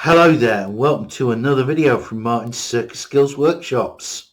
Hello there and welcome to another video from Martin's Circus Skills Workshops.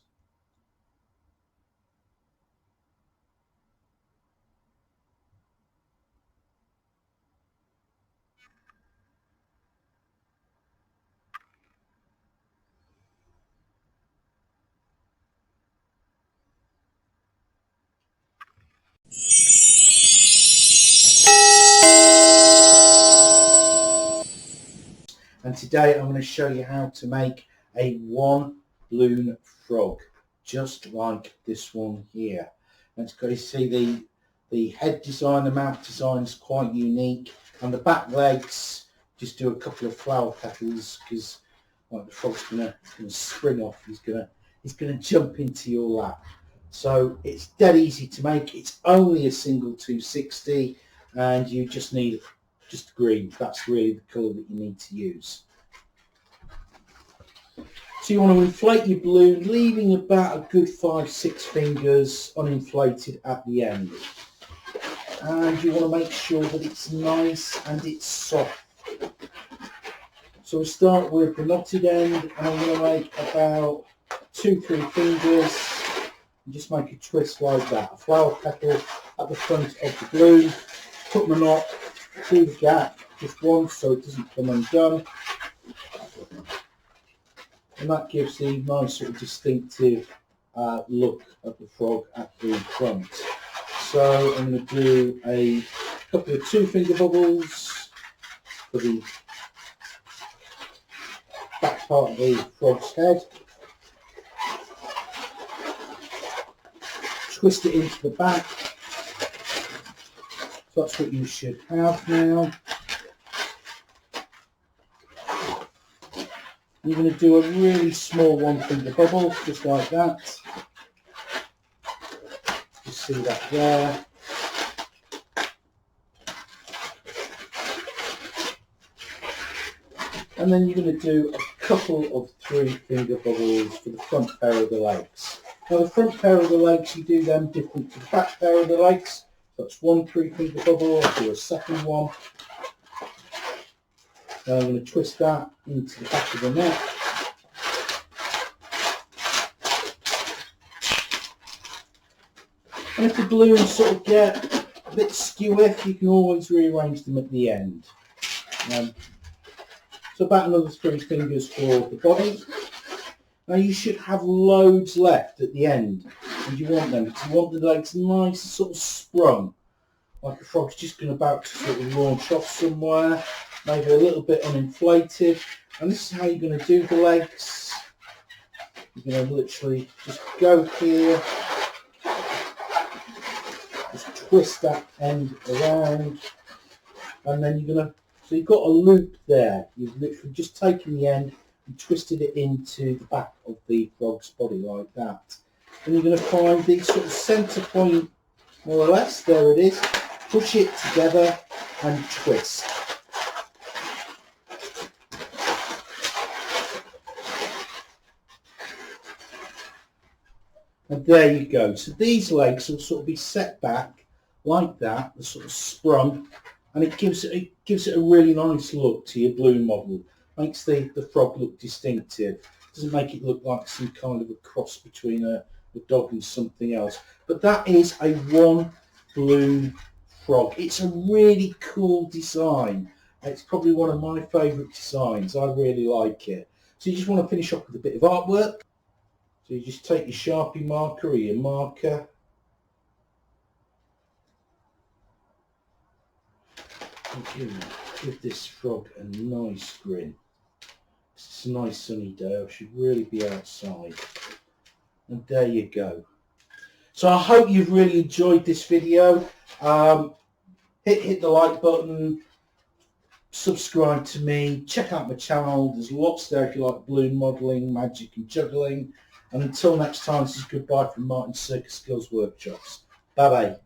And today I'm going to show you how to make a one balloon frog, just like this one here. And it's got, you see the head design, the mouth design is quite unique, and the back legs just do a couple of flower petals because like the frog's gonna spring off. He's gonna jump into your lap. So it's dead easy to make. It's only a single 260, and you just need just green. That's really the colour that you need to use. So you want to inflate your balloon, leaving about a good 5-6 fingers uninflated at the end. And you want to make sure that it's nice and it's soft. So we start with the knotted end, and I'm going to make about 2-3 fingers and just make a twist like that. A flower petal at the front of the balloon. Put my knot through the gap just once so it doesn't come undone, and that gives the nice sort of distinctive look of the frog at the front. So I'm going to do a couple of 2-finger bubbles for the back part of the frog's head, twist it into the back. So that's what you should have now. You're going to do a really small 1-finger bubble, just like that. Just see that there. And then you're going to do a couple of 3-finger bubbles for the front pair of the legs. Now the front pair of the legs, you do them different to the back pair of the legs. That's 1 3-finger bubble. I'll do a second one. Now I'm going to twist that into the back of the neck. And if the balloons sort of get a bit skewy, you can always rearrange them at the end. So about another 3 fingers for the body. Now you should have loads left at the end, and you want them because you want the legs nice and sort of sprung, like a frog's just about to sort of launch off somewhere, maybe a little bit uninflated. And this is how you're going to do the legs. You're going to literally just go here, just twist that end around, and then you're going to, so you've got a loop there. You've literally just taken the end and twisted it into the back of the frog's body like that. And you're going to find the sort of centre point, more or less. There it is. Push it together and twist. And there you go. So these legs will sort of be set back like that, they're sort of sprung, and it gives it a really nice look to your balloon model. Makes the frog look distinctive. Doesn't make it look like some kind of a cross between a dog and something else. But that is a one balloon frog. It's a really cool design. It's probably one of my favourite designs. I really like it. So you just want to finish off with a bit of artwork. So you just take your Sharpie marker or your marker, and give this frog a nice grin. It's a nice sunny day. I should really be outside. And there you go. So I hope you've really enjoyed this video. Hit the like button, subscribe to me, check out my channel. There's lots there if you like balloon modelling, magic and juggling. And until next time, this is goodbye from Martin's Circus Skills Workshops. Bye bye.